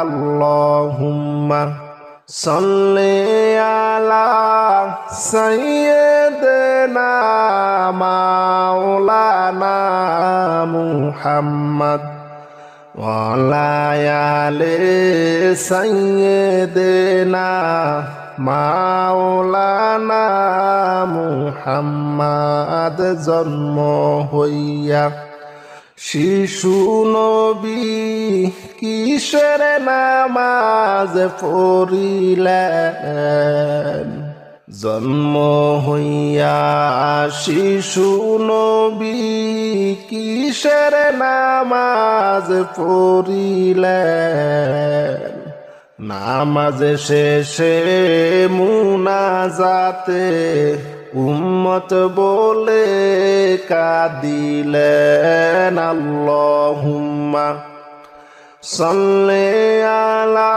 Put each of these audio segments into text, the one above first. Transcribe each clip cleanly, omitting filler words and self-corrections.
আল্লাহুম্মা সাল্লি আলা সাইয়্যিদিনা মাওলানা মুহাম্মদ ওয়া আলা আলি সাইয়্যিদিনা মাওলানা মুহাম্মদ। জন্ম হইয়া শিশু নবী কিসের নামাজ পড়িলেন? জন্ম হইয়া শিশু নবী কিসের নামাজ পড়িলেন? নামাজ শেষে মুনাজাতে উম্মত বলে কাঁদিলেন। আল্লাহুম্মা সাল্লি আলা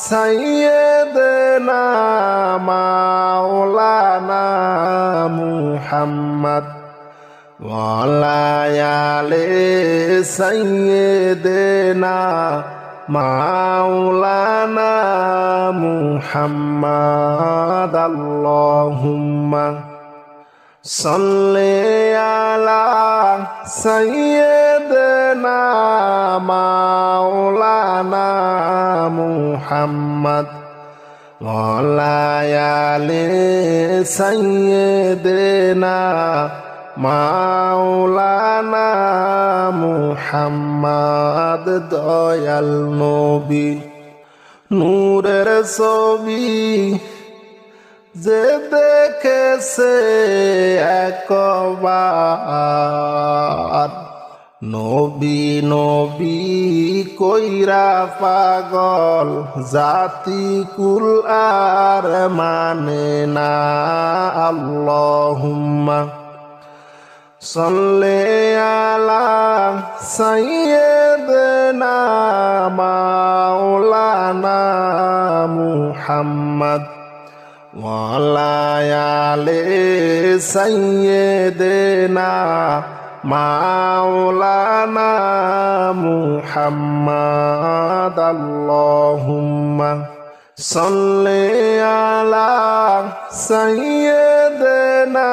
সাইয়্যিদিনা মাওলানা মুহাম্মদ ওয়া আলা আলি সাইয়্যিদিনা মাওলানা মুহাম্মদ। আল্লাহুম্মা সাল্লি আলা সাইয়্যিদিনা মাওলানা মুহাম্মদ ওয়া আলা আলি সাইয়্যিদিনা মাওলানা মুহাম্মদ। দয়াল নবী নূরের ছবি যে দেখেছে একবার, নবী নবী কইরা পাগল জাতি কুল আর মানে না। আল্লাহুম্মা সাল্লি আলা সাইয়্যিদিনা মাওলানা মুহাম্মদ ওয়া আলা আলি সাইয়্যিদিনা মাওলানা মুহাম্মদ। আল্লাহুম্মা সাল্লি আলা সাইয়্যিদিনা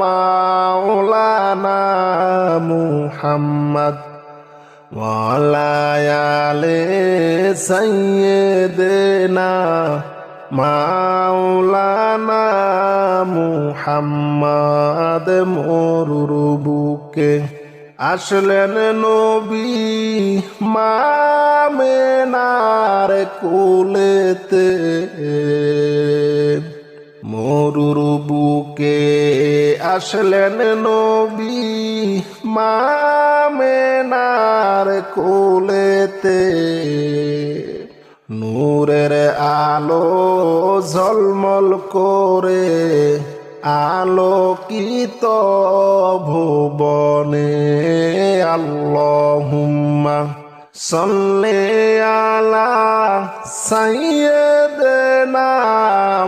মাওলানা মুহাম্মদ ওয়া আলা আলি সাইয়্যিদিনা মাওলানা মুহাম্মদ। মরুর বুকে আসলেন নবী মা আমেনার কোলেতে, মরুর বুকে আসলেন নবী মা আমেনার কোলেতে। নূরের আলো ঝলমল করে আলোকিত ভুবনে। আল্লাহুম্মা সাল্লি আলা সাইয়্যিদিনা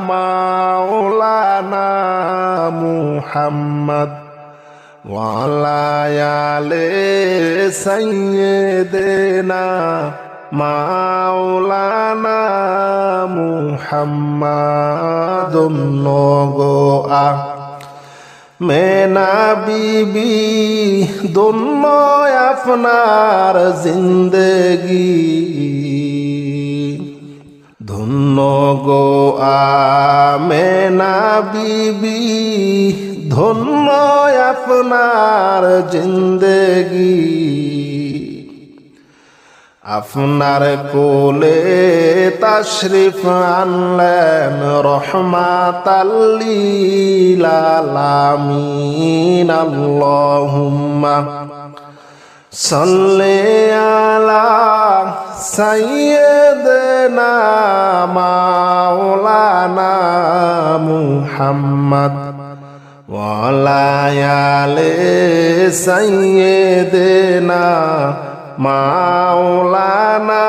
মাওলানা মুহাম্মদ ওয়া আলা আলি সাইয়্যিদিনা মাওলানা মুহাম্মদ। নগোয়া মেনা বিবি দোন্ন আপনার জিন্দেগি, ধন্য গো আমেনা বিবি ধন্য আপনার জিন্দেগি। আপনার কোলে তাশরিফ আনলেন রহমাতাল লিল আলামিন। আল্লাহুম্মা সাল্লি আলা সাইয়্যিদিনা মাওলানা মুহাম্মদ ওয়া আলা আলি সাইয়্যিদিনা মাওলানা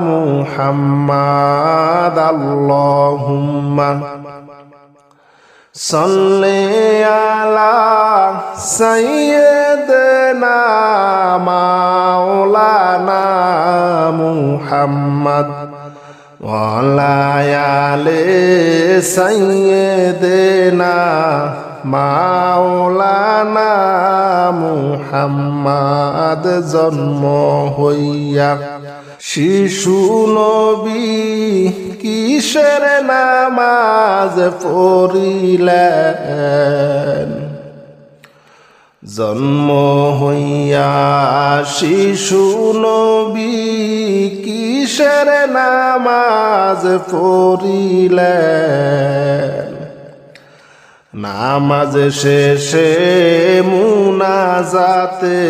মুহাম্মদ। আল্লাহুম্মা সাল্লি আলা সাইয়্যিদানা মাওলানা মুহাম্মদ ওয়া আলা আলি সাইয়্যিদিনা মাওলানা মুহাম্মদ জন্ম হইয়া শিশু নবী কিসের নামাজ পড়িলেন জন্ম হইয়া শিশু নবী কিসের নামাজ পড়িলেন নামাজ শেষে মুনাজাতে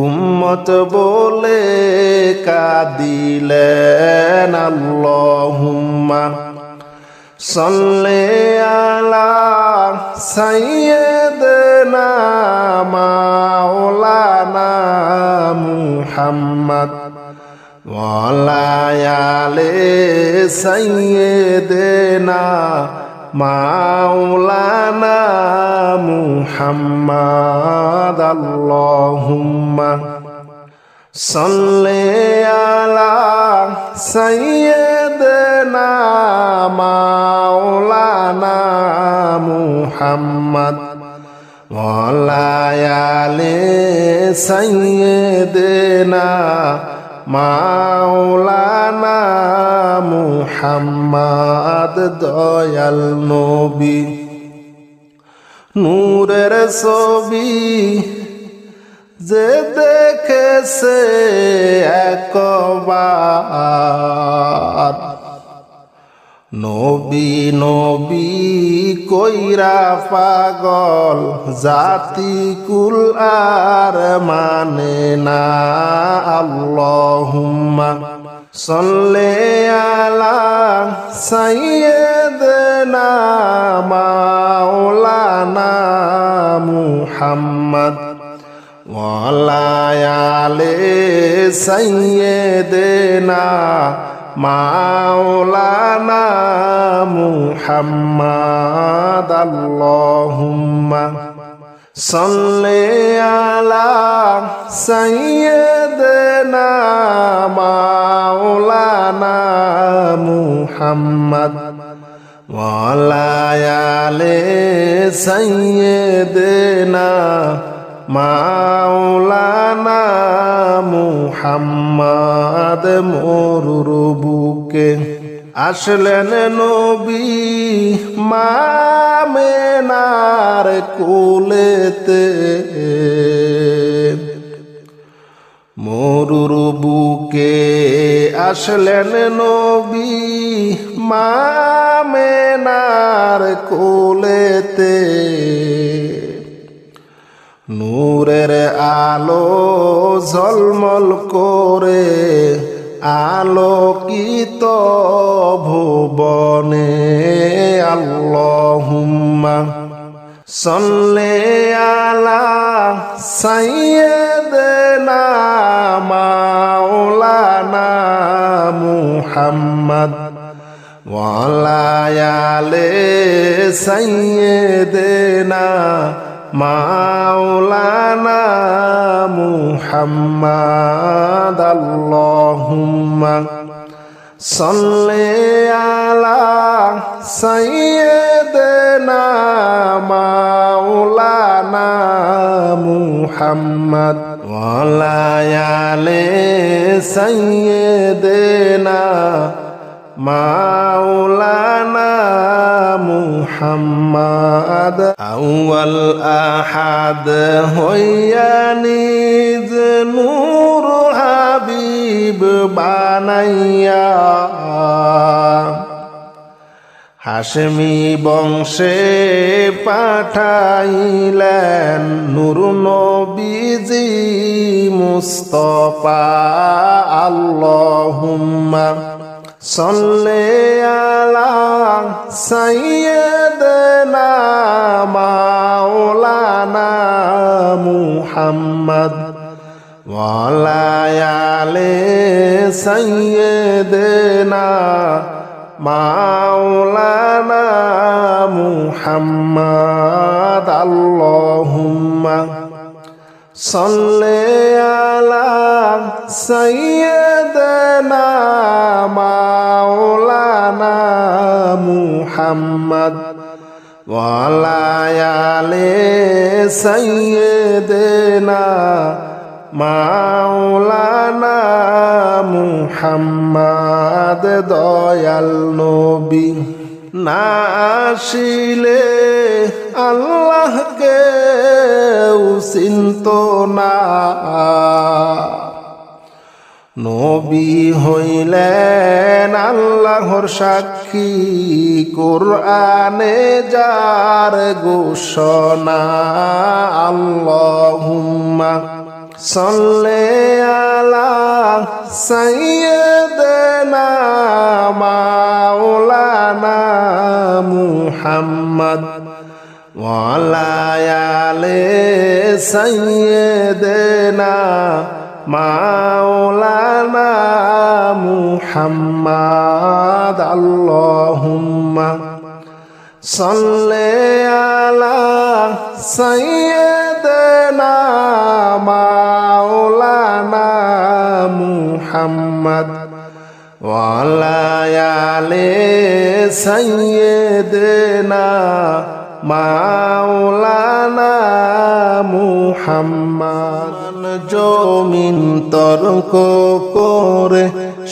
উম্মত বলে কাঁদিলেন আল্লাহুম্মা সাল্লি আলা সাইয়্যিদিনা মাওলানা মুহাম্মদ ওয়া আলা আলি সাইয়্যিদিনা মাওলানা মুহাম্মদ আল্লাহুম্মা সাল্লি আলা সাইয়্যিদিনা মাওলানা মুহাম্মদ ওয়া আলা আলি সাইয়্যিদিনা মাওলানা মুহাম্মদ দয়াল নবী নূরের ছবি যে দেখেছে একবার নবী নবী কইরা পাগল জাতি কুল আর মানে না আল্লাহুম্মা সাল্লি আলা সাইয়্যিদিনা মাওলানা মুহাম্মদ ওয়া আলা আলি সাইয়্যিদিনা মাওলানা মুহাম্মদ আল্লাহুম্মা সাল্লি আলা সাইয়্যিদিনা মাওলানা মুহাম্মদ ওয়া আলা আলি সাইয়্যিদিনা মাওলানা মুহাম্মদ মরুর বুকে আসলেন নবী মামেনার কোলেতে মরুর বুকে আসলেন নবী মামেনার কোলেতে নূরের আলো ঝলমল করে আলোকিত ভুবনে আল্লাহুম্মা সাল্লি আলা সাইয়্যিদিনা মাওলানা মুহাম্মদ ওয়া আলা আলি সাইয়্যিদিনা মাওলানা মুহাম্মদ আল্লাহুম্মা সাল্লি আলা সাইয়্যিদিনা মাওলানা মুহাম্মদ ওয়া আলা আলি সাইয়্যিদিনা মাওলানা মুহাম্মদ আউয়াল আহাদ হইয়া নিজ নূর হাবিব বানাইয়া হাশমি বংশে পাঠাইলেন নূর নবীজি মুস্তাফা আল্লাহুম্মা সাল্লি আলা সাইয়্যিদিনা মাওলানা মুহাম্মদ ওয়া আলা আলি সাইয়্যিদিনা মাওলানা মুহাম্মদ আল্লাহুম্মা সাল্লি আলা সাইয়্যিদিনা মাওলানা মুহাম্মদ ওয়া আলা আলি সাইয়্যিদিনা মাওলানা মুহাম্মদ দয়াল নবী না আসিলে আল্লাহকে চিনত না নবী হইলেন আল্লাহর সাক্ষী কুরআনে যার ঘোষণা আল্লাহুম্মা সাল্লি আলা সাইয়্যিদিনা মাওলানা মুহাম্মদ ওয়া আলা আলি সাইয়্যিদিনা মাওলানা মুহাম্মদ আল্লাহুম্মা সাল্লি আলা সাইয়্যিদিনা মাওলানা মুহাম্মদ ওয়া আলা আলি সাইয়্যিদিনা মাওলানা মুহাম্মদ জমিন তর্ক করে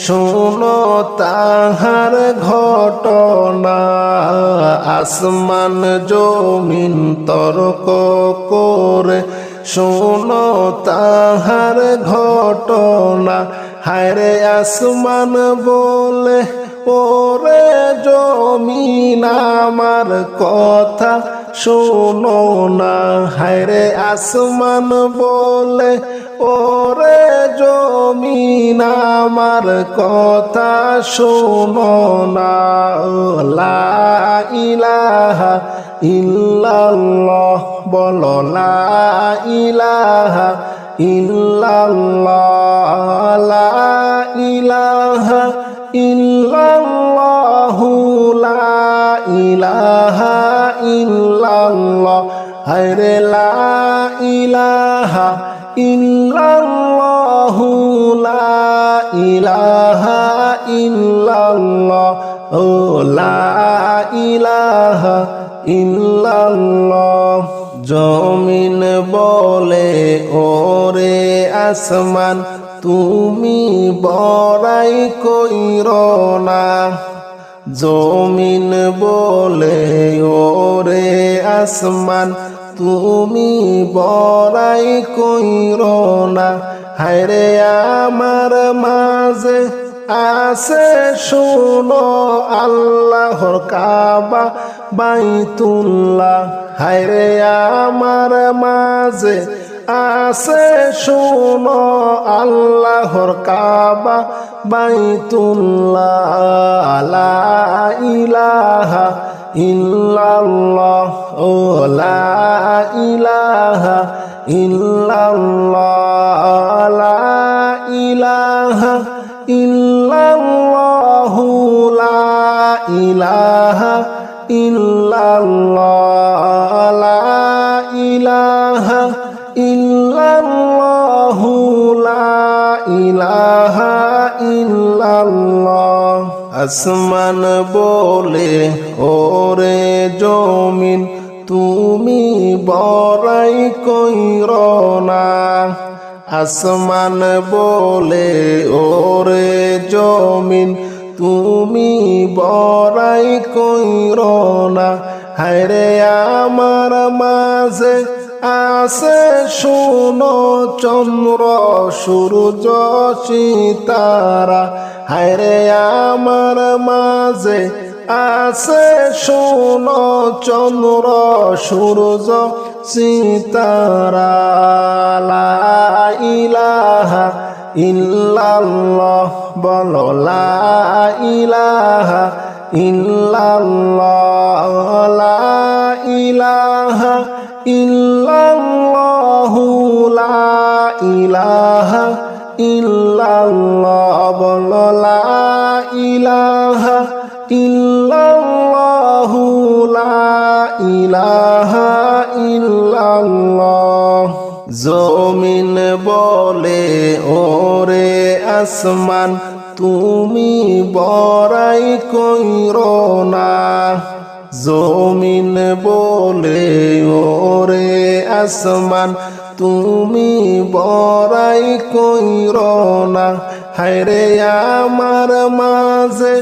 শোনো তাহার ঘটনা আসমান জমিন তর্ক করে শোনো তাহার ঘটনা হায়রে আসমান বলে ওরে জমিন আমার কথা শোনো না হায়রে আসমান বলে ওরে জমিন আমার কথা শোনো না লা ইলাহা ইল্লাল্লাহ বলো লা ইলাহা ইল্লাল্লাহ লা ইলাহা ইল্লাল্লাহু লা ইলাহা ইল্লাল্লাহ হায়রে লা ইলাহা ইল্লাল্লাহু লা ইলাহা ইল্লাল্লাহ ও লা ইলাহা ইল্লাল্লাহ জমিন বলে ওরে আসমান তুমি বড়াই কইরো না জমিন বলে ওরে আসমান তুমি বড়াই কইরো না হায়রে আমার মাঝে আছে শোনো আল্লাহর কাবা বাইতুল্লাহ হায়রে আমার মাঝে আছে শোনো আল্লাহর কাবা বাইতুল্লাহ লা ইলাহা ইল্লাল্লাহ ও লা ইলাহা ইল্লাল্লাহ লা ইলাহা ইল্লাল্লাহু লা ইলাহা ইল্লাল্লাহ লা ইলাহা ইল্লাল্লাহু লা ইলাহা ইল্লাল্লাহ আসমান বলে ওরে জমিন তুমি বড়াই কইরো না আসমান বলে ওরে জমিন তুমি বড়াই কইরো না হায়রে আমার মাঝে আছে শোনো চন্দ্র সূর্য সিতারা হায়রে আমার মাঝে আছে শোনো চন্দ্র সূর্য সিতারা লা ইলাহা ইল্লাল্লাহ বলো লা ইলাহা ইল্লাল্লাহ লা ইলাহা ইল্লাল্লাহু লা ইলাহা ইল্লাল্লাহ বলো লা ইলাহা ইল্লাল্লাহু লা ইলাহা ইল্লাল্লাহ। জমিন বলে ওরে আসমান তুমি বড়াই কইরো না। জমিন বলে ওরে আসমান তুমি বড়াই কইরো না। হায়রে আমার মাঝে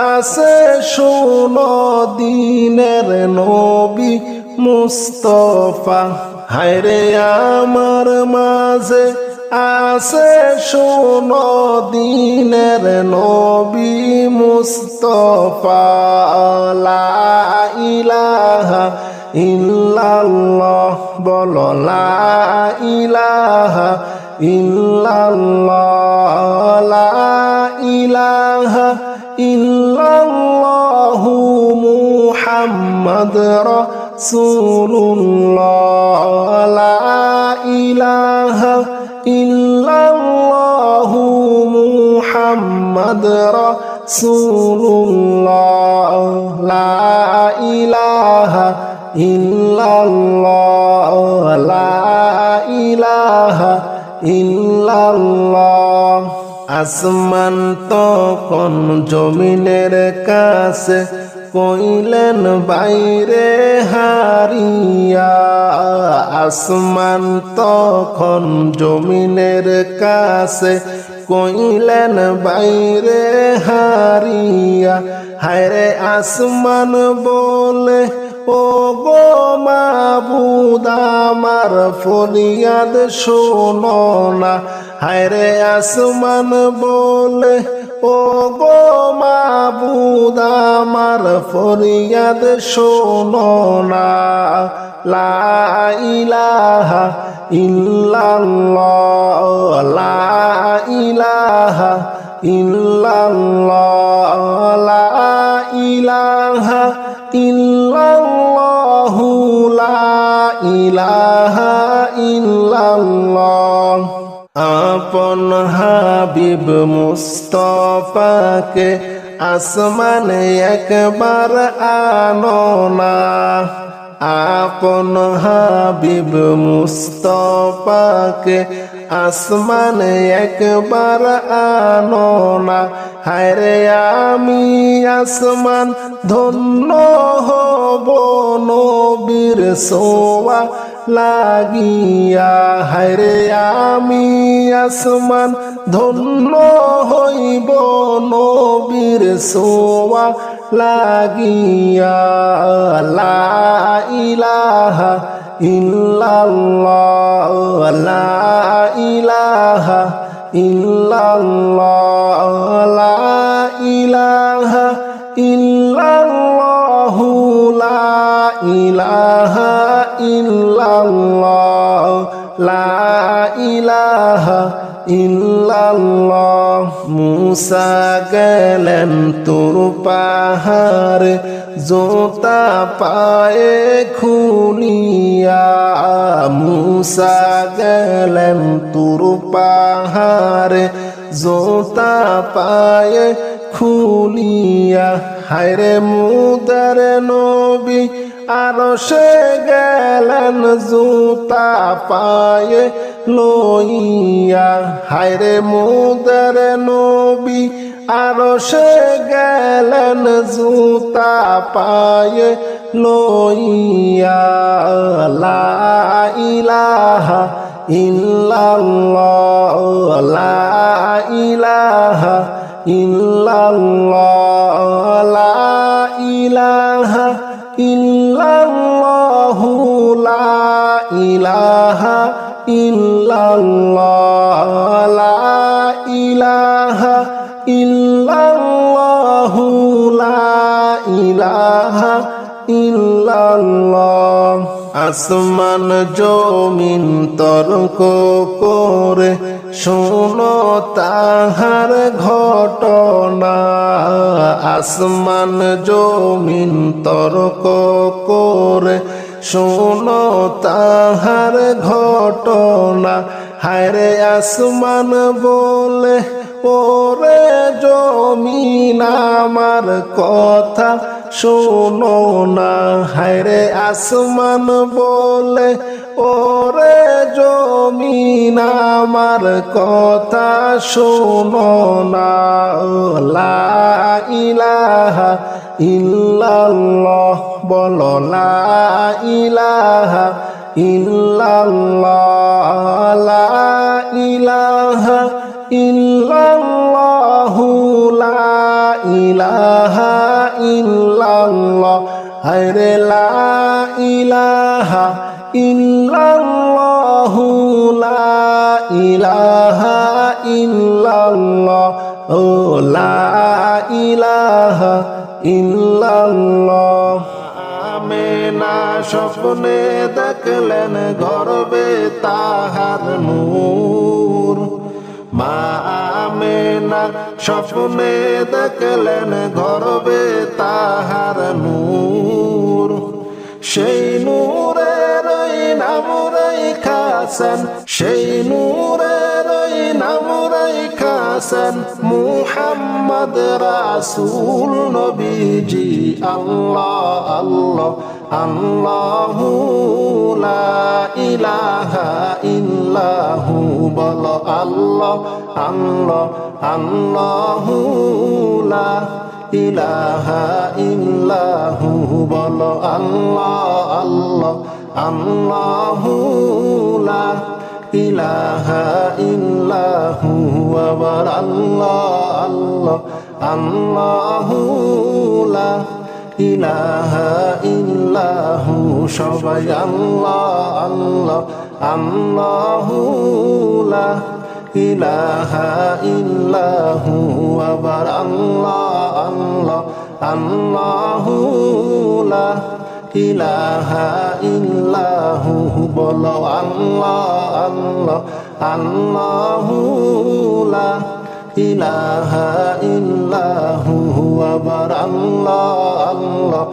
আছে শোনো দিনের নবী মুস্তফা। হায়রে আমার মাঝে আছে শোনো দিনের নবী মুস্তফা। লা ইলাহা ইল্লাল্লাহ বলো লা ইলাহা ইল্লাল্লাহ। লা ইলাহা ইল্লাল্লাহু মুহাম্মদ রাসূলুল্লাহ। লা ইলাহা ইল্লাল্লাহু মুহাম্মদ রাসূলুল্লাহ। লা ইলাহা ইল্লাল্লাহ। লা ইলাহা ইল্লাল্লাহ। আসমান তখন জমিনের কাছে কইলেন বাইরে হারিয়া। আসমান তখন জমিনের কাছে কইলেন বাইরে হারিয়া। হায়রে আসমান বলে ও গো মাবুদ আমার ফরিয়াদ শোনো না। হায়রে আসমান বলে ও গো মাবুদ আমার ফরিয়াদ শোনো না। লা ইলাহা ইল্লাল্লাহ। লা ইলাহা ইল্লাল্লাহ। লা ইলাহা ইল্লাল্লাহু লা ইলাহা ইল্লাল্লাহ। আপন হাবিব মুস্তফাকে আসমানে একবার আনো না। আপন হাবিব মুস্তফাকে আসমানে একবার আনো না। হায়রে আমি আসমান ধন্য হব নবীর সোয়া লাগিয়া। হায়রে আমি আসমান ধন্য হইব নবীর সোয়া লাগিয়া। লা ইলাহা ইল্লাল্লাহ। লা ইলাহা ইল্লাল্লাহ। লা ইলাহা ইল্লাল্লাহু লা ইলাহা ইল্লাল্লাহ। লা ইলাহা ইল্লাল্লাহ। মুসা গেলেন তুর পাহাড়ে জোতা পায়ে খুলিয়া। মুসা গেলেন তুর পাহাড়ে জোতা পায়ে খুলিয়া। হায়রে মুদার নবী আরশে গেলেন জুতা পায়ে লইয়া। হায়রে মুদার নবী আরশে গেলেন জুতা পায়ে লইয়া। লা ইলাহা ইল্লাল্লাহ। লা ইলাহা ইল্লাল্লাহ। লা ইলাহা ইল্লাল্লাহু লা ইলাহা ইল্লাল্লাহ। লা ইলাহা ইল্লাল্লাহু লা ইলাহা ইল্লাল্লাহ। আসমান জমিন তর্ক করে শোনো তাহার ঘটনা। আসমান জমিন তর্ক করে শোনো তাহার ঘটনা। হায়রে আসমান বলে ওরে জমিন আমার কথা শোনো না, হায়রে আসমান বলে ওরে জমিন আমার কথা শোনো না। লা ইলাহা ইল্লাল্লাহ বলো, লা ইলাহা ইল্লাল্লাহ, লা ইলাহা ইল্লাল্লাহু, লা ইলাহা ইল্লাল্লাহ, হায়রে লা ইলাহা ইল্লাল্লাহু, লা ইলাহা ইল্লাল্লাহ, ও লা ইলাহা ইল্লাল্লাহ। আমেনা স্বপ্নে দেখলেন গর্বে তাহার নূর, মা আমেনা স্বপ্নে দেখলেন গর্বে তাহার নূর, সেই নূরের নাম রাইখাছেন, সেই নূরের নাম রাইখাছেন মুহাম্মদ রাসূল নবীজি। আল্লাহ আল্লাহ আল্লাহু লা ইলাহা ইল্লাহু বলো, আল্লাহ আল্লাহ আল্লাহু লা ইলাহা ইল্লাহু বলো, আল্লাহ আল্লাহ আল্লাহু লা ইলাহা ইল্লাহু, আবার আল্লাহ আল্লাহ আল্লাহু লা ইলাহা ইল্লাহু, সবাই আল্লাহ আল্লাহ আল্লাহু লা ইলাহা ইল্লাহু, আবার আল্লাহ আল্লাহ আল্লাহু লা ইলাহা ইল্লাহু বলো, আল্লাহ আল্লাহ আল্লাহু লা ইলাহা ইল্লাহু, আবার আল্লাহ আল্লাহ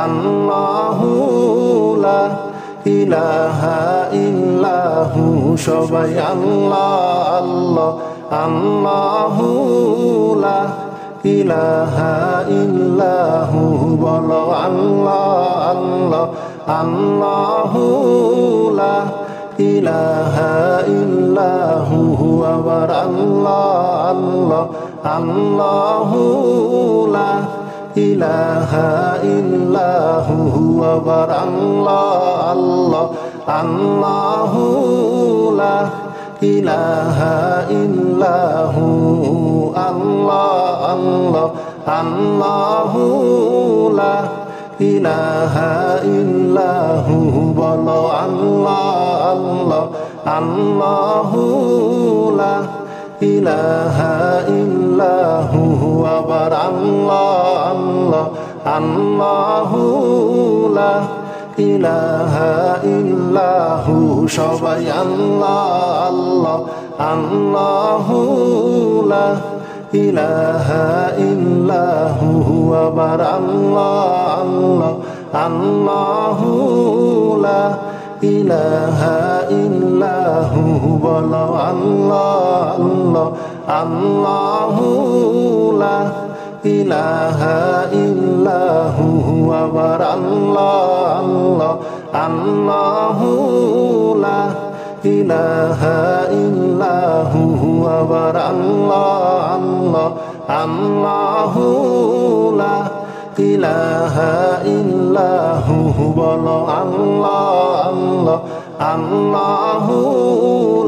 আল্লাহু লা ইলাহা ইল্লাহু, সবাই আল্লাহ আল্লাহ আল্লাহু লা ইলাহা ইল্লাহু বলো, আল্লাহ আল্লাহ আল্লাহু লা ইলাহা ইল্লাহু, আবার আল্লাহ আল্লাহ আল্লাহু লা ইলাহা ইল্লাহু, আবার আল্লাহ আল্লাহ আল্লাহু লা ইলাহা ইল্লাহু, আল্লাহ আল্লাহ আল্লাহু লা ইলাহা ইল্লাহু বলো, আল্লাহ আল্লাহ আল্লাহু লা ইলাহা ইল্লাহু, আবার আল্লাহ আল্লাহ আল্লাহু লা ইলাহা ইল্লাহু, সবাই আল্লাহ আল্লাহ আল্লাহু লা ইলাহা ইল্লাহু, আবার আল্লাহ আল্লাহ আল্লাহু লা ইলাহা ইল্লাহু বলো, আল্লাহ আল্লাহ আল্লাহু লা ইলাহা ইল্লাহু, আবার আল্লাহ আল্লাহ আল্লাহু লা ইলাহা ইল্লাহু, আবার আল্লাহ আল্লাহ আল্লাহু লা ইলাহা ইল্লাহু বলো, আল্লাহ আল্লাহ আল্লাহু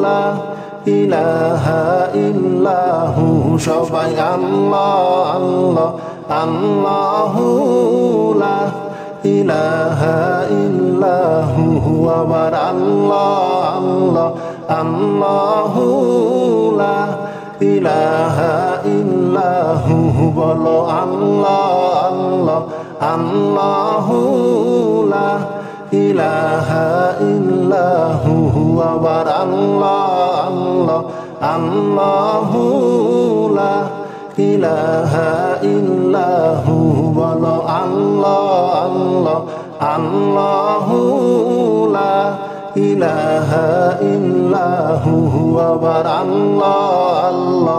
লা ইলাহা ইল্লাহু, সবাই আল্লাহ আল্লাহ আল্লাহু লা ইলাহা ইল্লাহু, আবার আল্লাহ আল্লাহ আল্লাহু লা ইলাহা ইল্লাহু বলো, আল্লাহ আল্লাহ আল্লাহু লা ইলাহা ইল্লাহু, আবার আল্লাহ আল্লাহ আল্লাহু লা ইলাহা ইল্লাহু বলো, আল্লাহ আল্লাহ আল্লাহু লা ইলাহা ইল্লাহু, আবার আল্লাহ আল্লাহ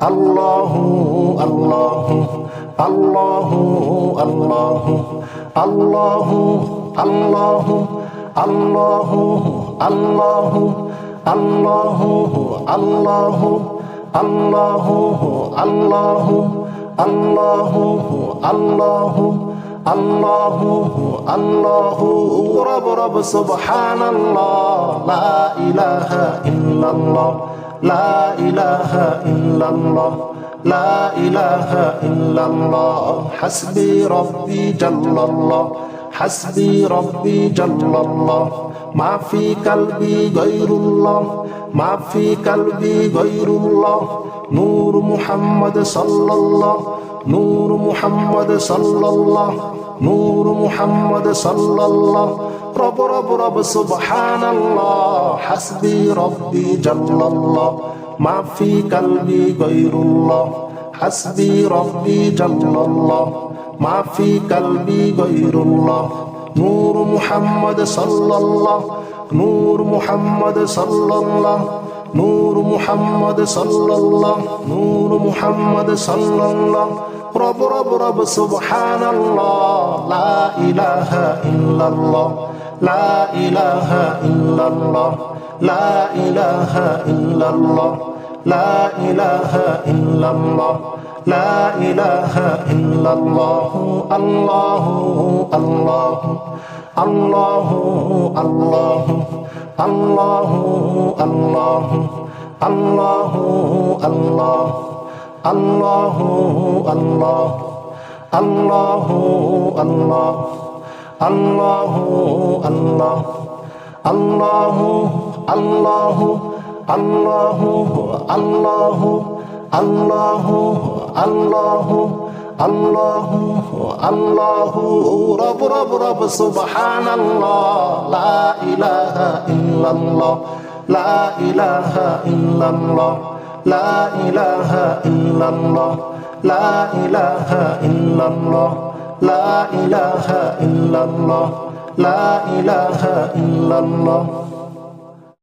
আল্লাহু আল্লাহু আল্লাহু আল্লাহু আল্লাহু আল্লাহু আল্লাহু আল্লাহু আল্লাহু আল্লাহু আল্লাহু আল্লাহু আল্লাহু আল্লাহু আল্লাহু আল্লাহু রব রব সুবহানাল্লাহ লা ইলাহা ইল্লাল্লাহ লা ইলাহা ইল্লাল্লাহ লা ইলাহা ইল্লাল্লাহ হাসবি রব্বি জাল্লাল্লাহ হাসবি রব্বি জাল্লাল্লাহ মা ফি কলবি গায়রুল্লাহ মা ফি কলবি গায়রুল্লাহ নূর মুহাম্মদ সাল্লাল্লাহ নূর মুহাম্মদ সাল্লাল্লাহ নূর মুহাম্মদ সাল্লাল্লাহ রব রব রব সুবহানাল্লাহ হাসবি রব্বি জাল্লাল্লাহ মা ফি কলবি গায়রুল্লাহ হাসবি রব্বি জাল্লাল্লাহ মা ফি কলবি গায়রুল্লাহ নূর মুহাম্মদ সাল্লাল্লাহ নূর মুহাম্মদ সাল্লাল্লাহ নূর মুহাম্মদ সাল্লাল্লাহ নূর মুহাম্মদ সাল্লাল্লাহ রব রব রব সুবহানাল্লাহ লা ইলাহা ইল্লাল্লাহ লা ইলাহা ইল্লাল্লাহ লা ইলাহা ইল্লাল্লাহ লা ইলাহা ইল্লাল্লাহ লা ইলাহা ইল্লাল্লাহ আল্লাহু আল্লাহু আল্লাহু আল্লাহু আল্লাহু আল্লাহু আল্লাহু আল্লাহ আল্লাহু আল্লাহ আল্লাহু আল্লাহ আল্লাহু আল্লাহ আল্লাহু আল্লাহু আল্লাহু আল্লাহু আল্লাহু আল্লাহু আল্লাহু আল্লাহু রব রব রব সুবহানাল্লাহ লা ইলাহা ইল্লাল্লাহ লা ইলাহা ইল্লাল্লাহ লা ইলাহা ইল্লাল্লাহ লা ইলাহা ইল্লাল্লাহ লা ইলাহা ইল্লাল্লাহ লা ইলাহা ইল্লাল্লাহ